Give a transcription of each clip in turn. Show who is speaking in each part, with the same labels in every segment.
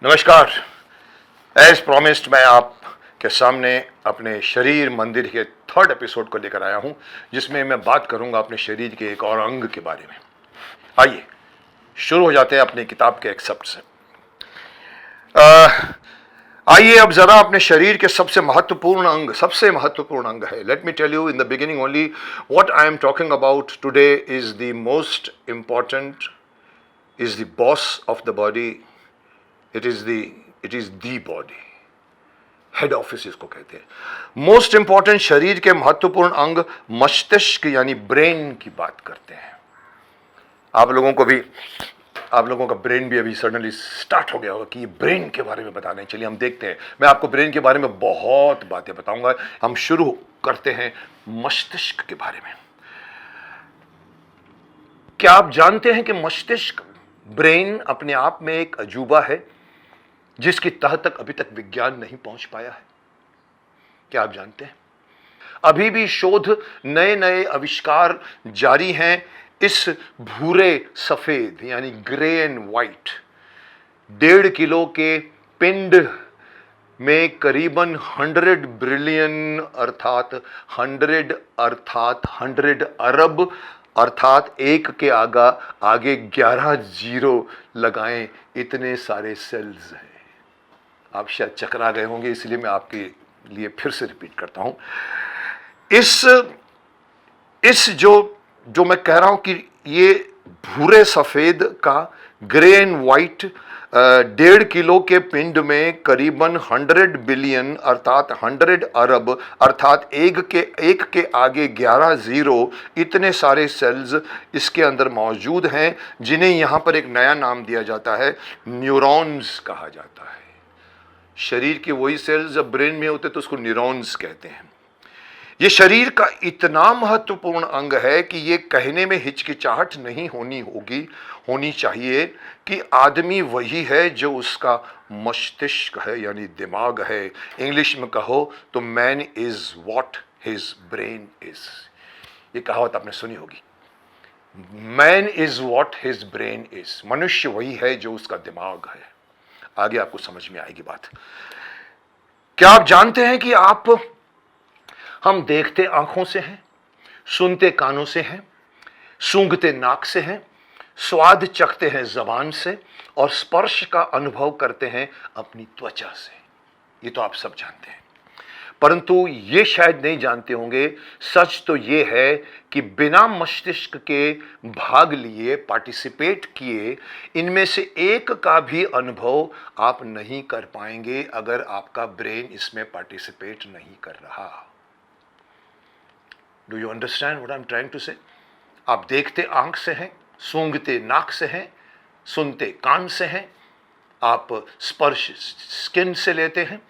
Speaker 1: नमस्कार। As promised मैं आपके सामने अपने शरीर मंदिर के थर्ड एपिसोड को लेकर आया हूं, जिसमें मैं बात करूंगा अपने शरीर के एक और अंग के बारे में। आइए शुरू हो जाते हैं अपनी किताब के एक्सेप्ट से। आइए अब जरा अपने शरीर के सबसे महत्वपूर्ण अंग है। Let me tell you in the beginning only what I am talking about today is the most important, is the boss of the body, it is the body, head office इसको कहते हैं। मोस्ट इंपॉर्टेंट शरीर के महत्वपूर्ण अंग मस्तिष्क यानी brain की बात करते हैं। आप लोगों का ब्रेन भी अभी सडनली स्टार्ट हो गया होगा कि ये ब्रेन के बारे में बताने। चलिए हम देखते हैं। मैं आपको ब्रेन के बारे में बहुत बातें बताऊंगा। हम शुरू करते हैं मस्तिष्क के बारे में। क्या आप जानते हैं कि मस्तिष्क, ब्रेन अपने आप में एक अजूबा है जिसकी तह तक अभी तक विज्ञान नहीं पहुंच पाया है? क्या आप जानते हैं? अभी भी शोध, नए नए आविष्कार जारी हैं इस भूरे सफेद यानी ग्रे एंड व्हाइट 1.5 किलो के पिंड में करीबन 100 बिलियन अर्थात 100 अरब अर्थात एक के आगे 11 जीरो लगाएं, इतने सारे सेल्स हैं। आप शायद चकरा गए होंगे, इसलिए मैं आपके लिए फिर से रिपीट करता हूं। इस जो मैं कह रहा हूं कि ये भूरे सफेद का ग्रे एंड व्हाइट 1.5 किलो के पिंड में करीबन 100 बिलियन अर्थात 100 अरब अर्थात एक के आगे 11 जीरो, इतने सारे सेल्स इसके अंदर मौजूद हैं, जिन्हें यहां पर एक नया नाम दिया जाता है, न्यूरॉन्स कहा जाता है। शरीर के वही सेल्स जब ब्रेन में होते तो उसको न्यूरॉन्स कहते हैं। यह शरीर का इतना महत्वपूर्ण अंग है कि यह कहने में हिचकिचाहट नहीं होनी चाहिए कि आदमी वही है जो उसका मस्तिष्क है यानी दिमाग है। इंग्लिश में कहो तो man is what his brain is. ये कहावत आपने सुनी होगी, man is what his brain is. मनुष्य वही है जो उसका दिमाग है। आगे आपको समझ में आएगी बात। क्या आप जानते हैं कि हम देखते आंखों से हैं, सुनते कानों से हैं, सूंघते नाक से हैं, स्वाद चखते हैं जबान से और स्पर्श का अनुभव करते हैं अपनी त्वचा से। ये तो आप सब जानते हैं, परंतु ये शायद नहीं जानते होंगे, सच तो ये है कि बिना मस्तिष्क के भाग लिए, पार्टिसिपेट किए, इनमें से एक का भी अनुभव आप नहीं कर पाएंगे अगर आपका ब्रेन इसमें पार्टिसिपेट नहीं कर रहा। Do you understand what I am trying to say? आप देखते आंख से हैं, सूंघते नाक से हैं, सुनते कान से हैं, आप स्पर्श स्किन से लेते हैं,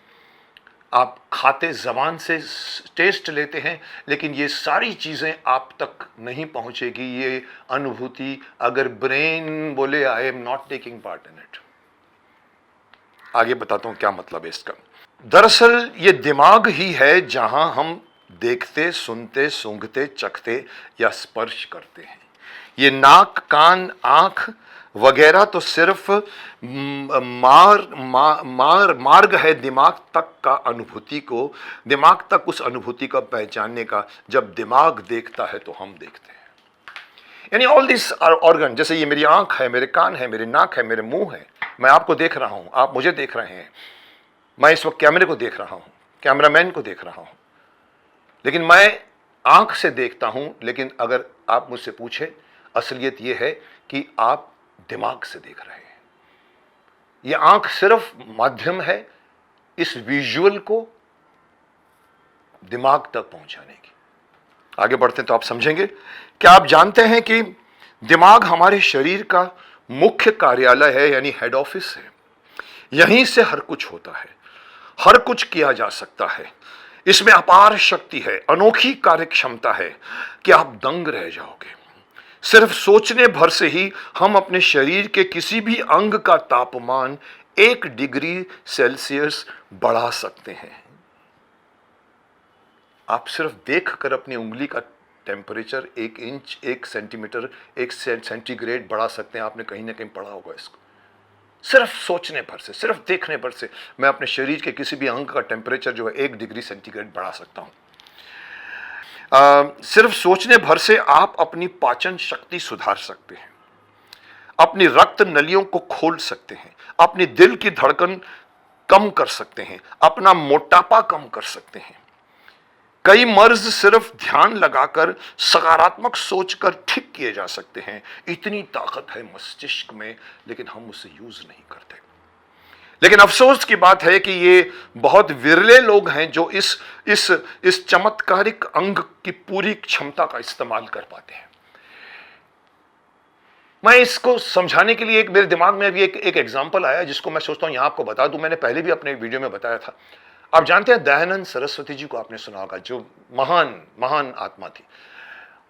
Speaker 1: आप खाते जबान से टेस्ट लेते हैं, लेकिन ये सारी चीजें आप तक नहीं पहुंचेगी ये अनुभूति अगर ब्रेन बोले I am not taking part in it. आगे बताता हूं क्या मतलब है इसका। दरअसल ये दिमाग ही है जहां हम देखते, सुनते, सूंघते, चखते या स्पर्श करते हैं। ये नाक, कान, आंख वगैरह तो सिर्फ मार्ग है दिमाग तक का अनुभूति को, दिमाग तक उस अनुभूति का पहचानने का। जब दिमाग देखता है तो हम देखते हैं। यानी ऑल दिस ऑर्गन, जैसे ये मेरी आंख है, मेरे कान है, मेरी नाक है, मेरे मुंह है, मैं आपको देख रहा हूं, आप मुझे देख रहे हैं, मैं इस वक्त कैमरे को देख रहा हूं, कैमरामैन को देख रहा हूं, लेकिन मैं आंख से देखता हूं। लेकिन अगर आप मुझसे पूछे, असलियत यह है कि आप दिमाग से देख रहे हैं। यह आंख सिर्फ माध्यम है इस विजुअल को दिमाग तक पहुंचाने की। आगे बढ़ते हैं तो आप समझेंगे। क्या आप जानते हैं कि दिमाग हमारे शरीर का मुख्य कार्यालय है यानी हेड ऑफिस है। यहीं से हर कुछ होता है, हर कुछ किया जा सकता है। इसमें अपार शक्ति है, अनोखी कार्यक्षमता है कि आप दंग रह जाओगे। सिर्फ सोचने भर से ही हम अपने शरीर के किसी भी अंग का तापमान 1 डिग्री सेल्सियस बढ़ा सकते हैं। आप सिर्फ देखकर अपनी उंगली का टेम्परेचर 1 इंच, 1 सेंटीमीटर, 1 सेंटीग्रेड बढ़ा सकते हैं। आपने कहीं ना कहीं पढ़ा होगा इसको। सिर्फ सोचने भर से, सिर्फ देखने भर से मैं अपने शरीर के किसी भी अंग का टेम्परेचर जो है 1 डिग्री सेंटीग्रेड बढ़ा सकता हूं। सिर्फ सोचने भर से आप अपनी पाचन शक्ति सुधार सकते हैं, अपनी रक्त नलियों को खोल सकते हैं, अपनी दिल की धड़कन कम कर सकते हैं, अपना मोटापा कम कर सकते हैं। कई मर्ज सिर्फ ध्यान लगाकर सकारात्मक सोचकर ठीक किए जा सकते हैं। इतनी ताकत है मस्तिष्क में, लेकिन हम उसे यूज नहीं करते। लेकिन अफसोस की बात है कि ये बहुत विरले लोग हैं जो इस चमत्कारिक अंग की पूरी क्षमता का इस्तेमाल कर पाते हैं। मैं इसको समझाने के लिए मेरे दिमाग में अभी एक एग्जांपल आया जिसको मैं सोचता हूं यहां आपको बता दूं। मैंने पहले भी अपने वीडियो में बताया था। आप जानते हैं दयानंद सरस्वती जी को आपने सुना होगा, जो महान महान आत्मा थी।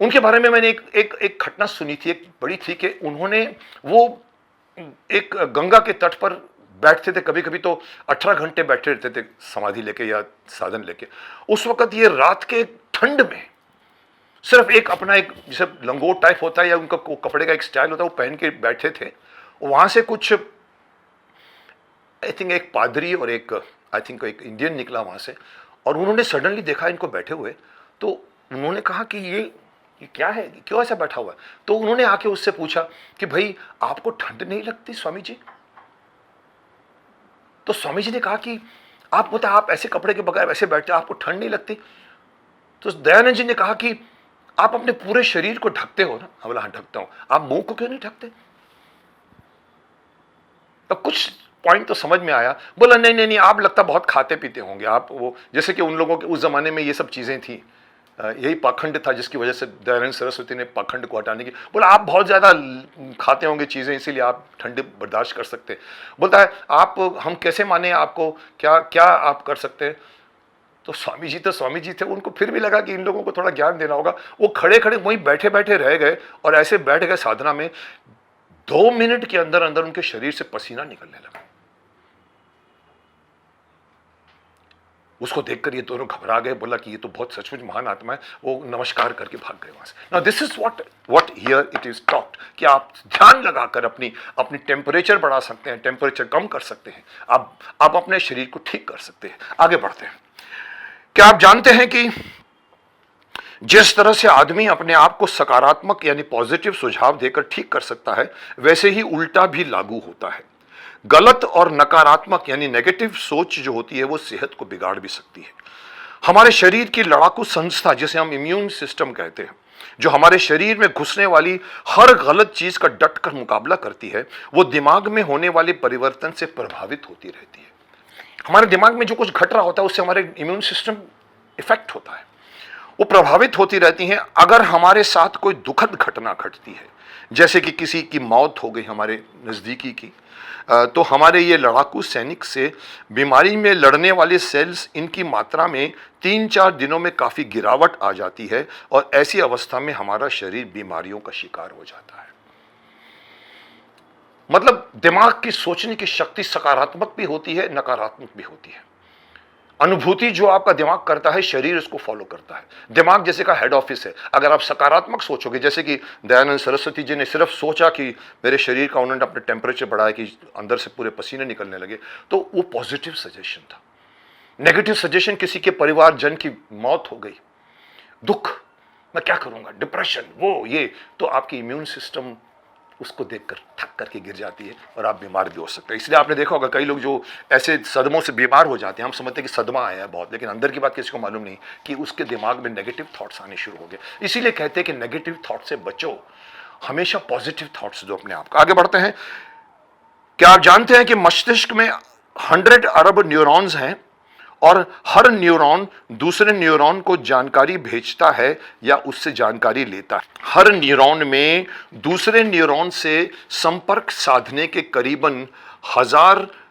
Speaker 1: उनके बारे में मैंने एक घटना सुनी थी, एक बड़ी थी कि उन्होंने वो एक गंगा के तट पर बैठते थे, कभी कभी तो 18 घंटे बैठे रहते थे समाधि लेके या साधन लेके। उस वक्त ये रात के ठंड में सिर्फ एक अपना एक जैसे लंगोट टाइप होता है या उनका कपड़े का एक स्टाइल होता है वो पहन के बैठे थे। वहां से कुछ आई थिंक एक पादरी और एक आई थिंक एक इंडियन निकला वहां से, और उन्होंने सडनली देखा इनको बैठे हुए। तो उन्होंने कहा कि ये क्या है, क्यों ऐसा बैठा हुआ है? तो उन्होंने आके उससे पूछा कि भाई आपको ठंड नहीं लगती स्वामी जी? तो स्वामी जी ने कहा कि आप बता, आप ऐसे कपड़े के बगैर ऐसे बैठते, आपको ठंड नहीं लगती? तो दयानंद जी ने कहा कि आप अपने पूरे शरीर को ढकते हो ना। बोला हाँ ढकता हूं। आप मुंह को क्यों नहीं ढकते? तो कुछ पॉइंट तो समझ में आया। बोला नहीं नहीं नहीं, आप लगता बहुत खाते पीते होंगे आप, वो जैसे कि उन लोगों के उस जमाने में ये सब चीजें थी, यही पाखंड था जिसकी वजह से दयानंद सरस्वती ने पाखंड को हटाने की। बोला आप बहुत ज्यादा खाते होंगे चीजें, इसीलिए आप ठंड बर्दाश्त कर सकते हैं। बोलता है आप, हम कैसे माने आपको, क्या क्या आप कर सकते हैं? तो स्वामी जी तो स्वामी जी थे, उनको फिर भी लगा कि इन लोगों को थोड़ा ज्ञान देना होगा। वो खड़े खड़े वहीं बैठे बैठे रह गए और ऐसे बैठ गए साधना में। 2 मिनट के अंदर अंदर उनके शरीर से पसीना निकलने लगा। उसको देखकर ये दोनों घबरा गए। बोला कि ये तो बहुत सचमुच महान आत्मा है। वो नमस्कार करके भाग गए वहां से। Now this is what here it is taught कि आप ध्यान लगाकर अपनी टेम्परेचर बढ़ा सकते हैं, टेम्परेचर कम कर सकते हैं, आप अपने शरीर को ठीक कर सकते हैं। आगे बढ़ते हैं। क्या आप जानते हैं कि जिस तरह से आदमी अपने आप को सकारात्मक यानी पॉजिटिव सुझाव देकर ठीक कर सकता है, वैसे ही उल्टा भी लागू होता है। गलत और नकारात्मक यानी नेगेटिव सोच जो होती है वो सेहत को बिगाड़ भी सकती है। हमारे शरीर की लड़ाकू संस्था जिसे हम इम्यून सिस्टम कहते हैं, जो हमारे शरीर में घुसने वाली हर गलत चीज का डट कर मुकाबला करती है, वो दिमाग में होने वाले परिवर्तन से प्रभावित होती रहती है। हमारे दिमाग में जो कुछ घट रहा होता है उससे हमारे इम्यून सिस्टम इफेक्ट होता है, वो प्रभावित होती रहती हैं। अगर हमारे साथ कोई दुखद घटना घटती है, जैसे कि किसी की मौत हो गई हमारे नज़दीकी की, तो हमारे ये लड़ाकू सैनिक से बीमारी में लड़ने वाले सेल्स इनकी मात्रा में 3-4 दिनों में काफ़ी गिरावट आ जाती है और ऐसी अवस्था में हमारा शरीर बीमारियों का शिकार हो जाता है। मतलब दिमाग की सोचने की शक्ति सकारात्मक भी होती है, नकारात्मक भी होती है। अनुभूति जो आपका दिमाग करता है, शरीर उसको फॉलो करता है। दिमाग जैसे का हेड ऑफिस है। अगर आप सकारात्मक सोचोगे, जैसे कि दयानंद सरस्वती जी ने सिर्फ सोचा कि मेरे शरीर का उन्होंने अपने टेम्परेचर बढ़ाया कि अंदर से पूरे पसीने निकलने लगे, तो वो पॉजिटिव सजेशन था। नेगेटिव सजेशन, किसी के परिवारजन की मौत हो गई, दुख, मैं क्या करूंगा, डिप्रेशन, वो ये, तो आपकी इम्यून सिस्टम उसको देखकर थक करके गिर जाती है और आप बीमार भी हो सकते हैं। इसलिए आपने देखा होगा कई लोग जो ऐसे सदमों से बीमार हो जाते हैं, हम समझते हैं कि सदमा आया है बहुत, लेकिन अंदर की बात किसी को मालूम नहीं कि उसके दिमाग में नेगेटिव थॉट्स आने शुरू हो गए। इसीलिए कहते हैं कि नेगेटिव थॉट से बचो, हमेशा पॉजिटिव थॉट्स दो अपने आप को। आगे बढ़ते हैं। क्या आप जानते हैं कि मस्तिष्क में 100 अरब न्यूरॉन्स हैं और हर न्यूरॉन दूसरे न्यूरॉन को जानकारी भेजता है या उससे जानकारी लेता है। हर न्यूरॉन में दूसरे न्यूरॉन से संपर्क साधने के करीबन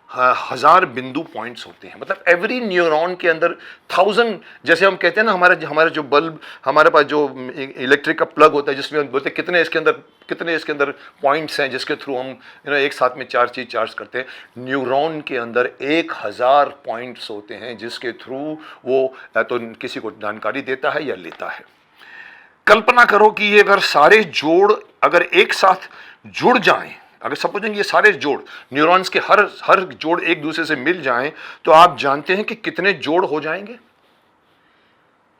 Speaker 1: हजार बिंदु पॉइंट्स होते हैं। मतलब एवरी न्यूरॉन के अंदर 1000, जैसे हम कहते हैं ना, हमारा जो बल्ब, हमारे पास जो इलेक्ट्रिक का प्लग होता है जिसमें हम बोलते हैं कितने इसके अंदर पॉइंट्स हैं जिसके थ्रू हम एक साथ में 4 चीज चार्ज करते हैं। न्यूरॉन के अंदर 1000 पॉइंट्स होते हैं जिसके थ्रू वो या तो किसी को जानकारी देता है या लेता है। कल्पना करो कि ये अगर सारे जोड़ अगर एक साथ जुड़ जाएं, अगर सपोजिंग ये सारे जोड़ न्यूरॉन्स के हर जोड़ एक दूसरे से मिल जाएं, तो आप जानते हैं कि कितने जोड़ हो जाएंगे?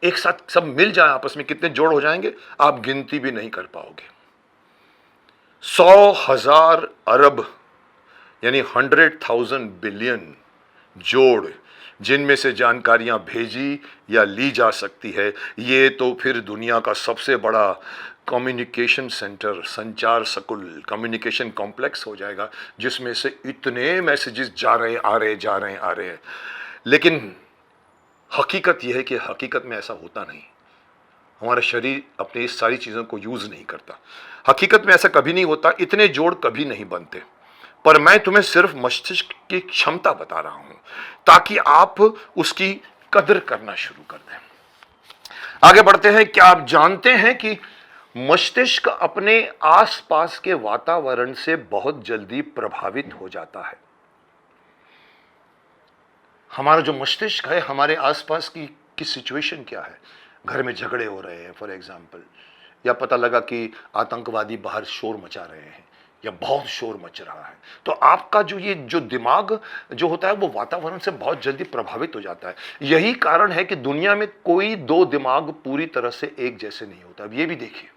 Speaker 1: एक साथ सब मिल जाए आपस में कितने जोड़ हो जाएंगे, आप गिनती भी नहीं कर पाओगे। 100,000 अरब यानी 100,000 बिलियन जोड़ जिनमें से जानकारियां भेजी या ली जा सकती है। ये तो फिर दुनिया का सबसे बड़ा कम्युनिकेशन सेंटर, संचार सकुल, कम्युनिकेशन कॉम्प्लेक्स हो जाएगा, जिसमें से इतने मैसेजेस जा रहे आ रहे हैं। लेकिन हकीकत यह है कि हकीकत में ऐसा होता नहीं। हमारा शरीर अपने इस सारी चीज़ों को यूज़ नहीं करता। हकीकत में ऐसा कभी नहीं होता, इतने जोड़ कभी नहीं बनते। पर मैं तुम्हें सिर्फ मस्तिष्क की क्षमता बता रहा हूं ताकि आप उसकी कदर करना शुरू कर दें। आगे बढ़ते हैं। क्या आप जानते हैं कि मस्तिष्क अपने आसपास के वातावरण से बहुत जल्दी प्रभावित हो जाता है? हमारा जो मस्तिष्क है, हमारे आसपास की सिचुएशन क्या है, घर में झगड़े हो रहे हैं फॉर एग्जाम्पल, या पता लगा कि आतंकवादी बाहर शोर मचा रहे हैं या बहुत शोर मच रहा है, तो आपका जो दिमाग जो होता है वो वातावरण से बहुत जल्दी प्रभावित हो जाता है। यही कारण है कि दुनिया में कोई दो दिमाग पूरी तरह से एक जैसे नहीं होता। अब ये भी देखिए,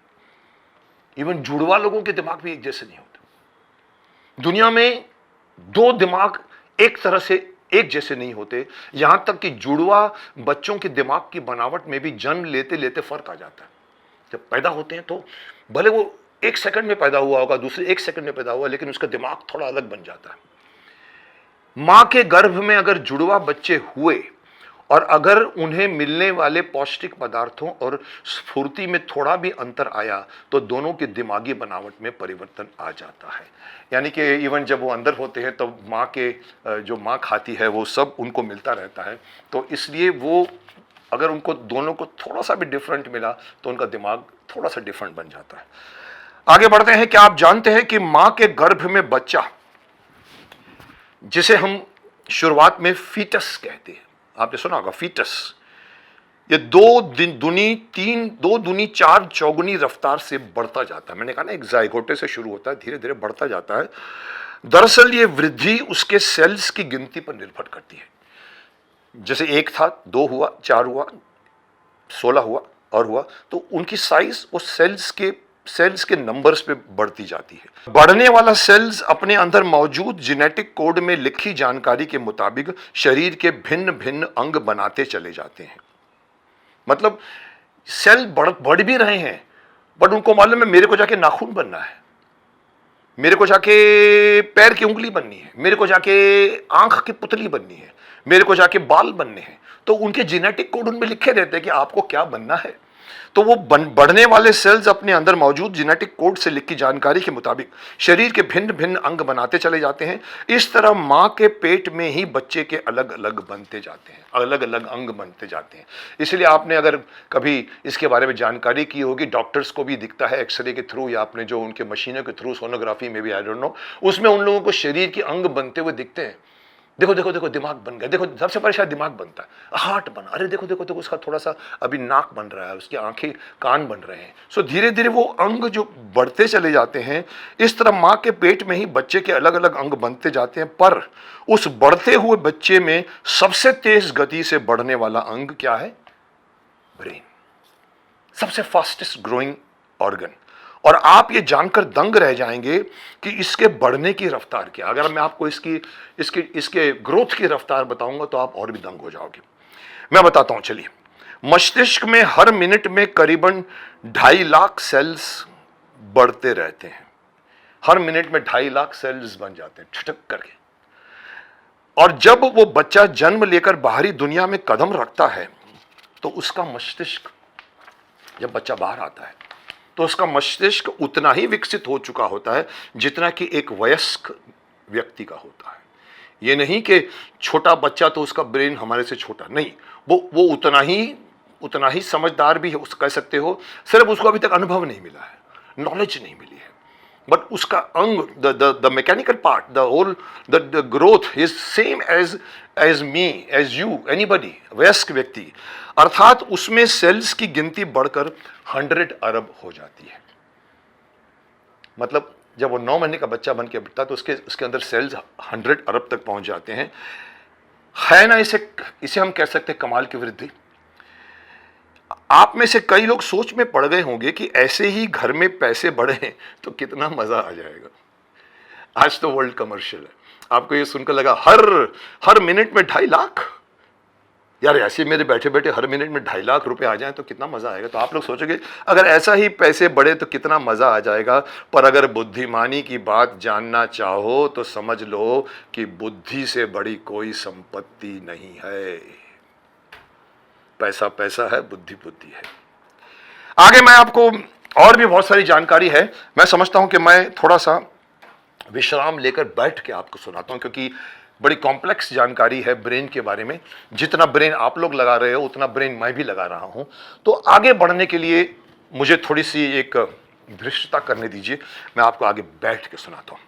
Speaker 1: इवन जुड़वा लोगों के दिमाग भी एक जैसे नहीं होते। दुनिया में दो दिमाग एक तरह से एक जैसे नहीं होते। यहां तक कि जुड़वा बच्चों के दिमाग की बनावट में भी जन्म लेते लेते फर्क आ जाता है। जब पैदा होते हैं तो भले वो 1 सेकंड में पैदा हुआ होगा, दूसरे 1 सेकंड में पैदा हुआ, लेकिन उसका दिमाग थोड़ा अलग बन जाता है। मां के गर्भ में अगर जुड़वा बच्चे हुए और अगर उन्हें मिलने वाले पौष्टिक पदार्थों और स्फूर्ति में थोड़ा भी अंतर आया तो दोनों की दिमागी बनावट में परिवर्तन आ जाता है। यानी कि इवन जब वो अंदर होते हैं तो माँ के जो माँ खाती है वो सब उनको मिलता रहता है। तो इसलिए वो अगर उनको दोनों को थोड़ा सा भी डिफरेंट मिला तो उनका दिमाग थोड़ा सा डिफरेंट बन जाता है। आगे बढ़ते हैं। क्या आप जानते हैं कि माँ के गर्भ में बच्चा, जिसे हम शुरुआत में फीटस कहते हैं, आपने सुना होगा फीटस, ये 2 दूनी 4 चौगुनी रफ्तार से बढ़ता जाता है। मैंने कहा ना, एक जायगोटे से शुरू होता है, धीरे धीरे बढ़ता जाता है। दरअसल ये वृद्धि उसके सेल्स की गिनती पर निर्भर करती है। जैसे 1 था, 2 हुआ, 4 हुआ, 16 हुआ और हुआ, तो उनकी साइज वो सेल्स के नंबर्स पे बढ़ती जाती है। बढ़ने वाला सेल्स अपने अंदर मौजूद जेनेटिक कोड में लिखी जानकारी के मुताबिक शरीर के भिन्न भिन्न अंग बनाते चले जाते हैं। मतलब सेल बढ़ भी रहे हैं, बट उनको मालूम है मेरे को जाके नाखून बनना है, मेरे को जाके पैर की उंगली बननी है, मेरे को जाके आंख की पुतली बननी है, मेरे को जाके बाल बनने हैं। तो उनके जेनेटिक कोड उनमें लिखे रहते हैं कि आपको क्या बनना है। तो वो बढ़ने वाले सेल्स अपने अंदर मौजूद जेनेटिक कोड से लिखी जानकारी के मुताबिक शरीर के भिन्न भिन्न अंग बनाते चले जाते हैं। इस तरह माँ के पेट में ही बच्चे के अलग अलग बनते जाते हैं, अलग अलग अंग बनते जाते हैं। इसलिए आपने अगर कभी इसके बारे में जानकारी की होगी, डॉक्टर्स को भी दिखता है एक्सरे के थ्रू या आपने जो उनके मशीनों के थ्रू, सोनोग्राफी में भी, आई डोंट नो, उसमें उन लोगों को शरीर के अंग बनते हुए दिखते हैं। देखो देखो देखो दिमाग बन गया, देखो सबसे पहले शायद दिमाग बनता है, हार्ट बना, अरे देखो देखो देखो उसका थोड़ा सा अभी नाक बन रहा है, उसकी आंखें कान बन रहे हैं। सो धीरे धीरे वो अंग जो बढ़ते चले जाते हैं। इस तरह माँ के पेट में ही बच्चे के अलग अलग अंग बनते जाते हैं, पर उस बढ़ते हुए बच्चे में सबसे तेज गति से बढ़ने वाला अंग क्या है? ब्रेन, सबसे फास्टेस्ट ग्रोइंग ऑर्गन। और आप ये जानकर दंग रह जाएंगे कि इसके बढ़ने की रफ्तार क्या। अगर मैं आपको इसके ग्रोथ की रफ्तार बताऊंगा तो आप और भी दंग हो जाओगे। मैं बताता हूं, चलिए। मस्तिष्क में हर मिनट में करीबन 2.5 लाख सेल्स बढ़ते रहते हैं। हर मिनट में 2.5 लाख सेल्स बन जाते हैं छटक करके। और जब वो बच्चा जन्म लेकर बाहरी दुनिया में कदम रखता है तो उसका मस्तिष्क, जब बच्चा बाहर आता है तो उसका मस्तिष्क उतना ही विकसित हो चुका होता है जितना कि एक वयस्क व्यक्ति का होता है। ये नहीं कि छोटा बच्चा तो उसका ब्रेन हमारे से छोटा, नहीं, वो उतना ही समझदार भी है, उस कह सकते हो। सिर्फ उसको अभी तक अनुभव नहीं मिला है, नॉलेज नहीं मिली है, बट उसका अंग, the mechanical part, the growth is same as me, as you, anybody, वयस्क व्यक्ति। अर्थात उसमें सेल्स की गिनती बढ़कर 100 अरब हो जाती है। मतलब जब वो 9 महीने का बच्चा बन के बढ़ता है तो उसके अंदर सेल्स 100 अरब तक पहुंच जाते हैं। है ना, इसे हम कह सकते हैं कमाल की वृद्धि। आप में से कई लोग सोच में पड़ गए होंगे कि ऐसे ही घर में पैसे बढ़े तो कितना मजा आ जाएगा। आज तो वर्ल्ड कमर्शियल है, आपको ये सुनकर लगा हर मिनट में 2.5 लाख, यार ऐसे मेरे बैठे बैठे हर मिनट में 2.5 लाख रुपए आ जाएं तो कितना मजा आएगा। तो आप लोग सोचोगे अगर ऐसा ही पैसे बढ़े तो कितना मजा आ जाएगा। पर अगर बुद्धिमानी की बात जानना चाहो तो समझ लो कि बुद्धि से बड़ी कोई संपत्ति नहीं है। पैसा पैसा है, बुद्धि बुद्धि है। आगे मैं आपको और भी बहुत सारी जानकारी है, मैं समझता हूं कि मैं थोड़ा सा विश्राम लेकर बैठ के आपको सुनाता हूं, क्योंकि बड़ी कॉम्प्लेक्स जानकारी है ब्रेन के बारे में। जितना ब्रेन आप लोग लगा रहे हो उतना ब्रेन मैं भी लगा रहा हूं। तो आगे बढ़ने के लिए मुझे थोड़ी सी एक धृष्टता करने दीजिए, मैं आपको आगे बैठ के सुनाता हूं।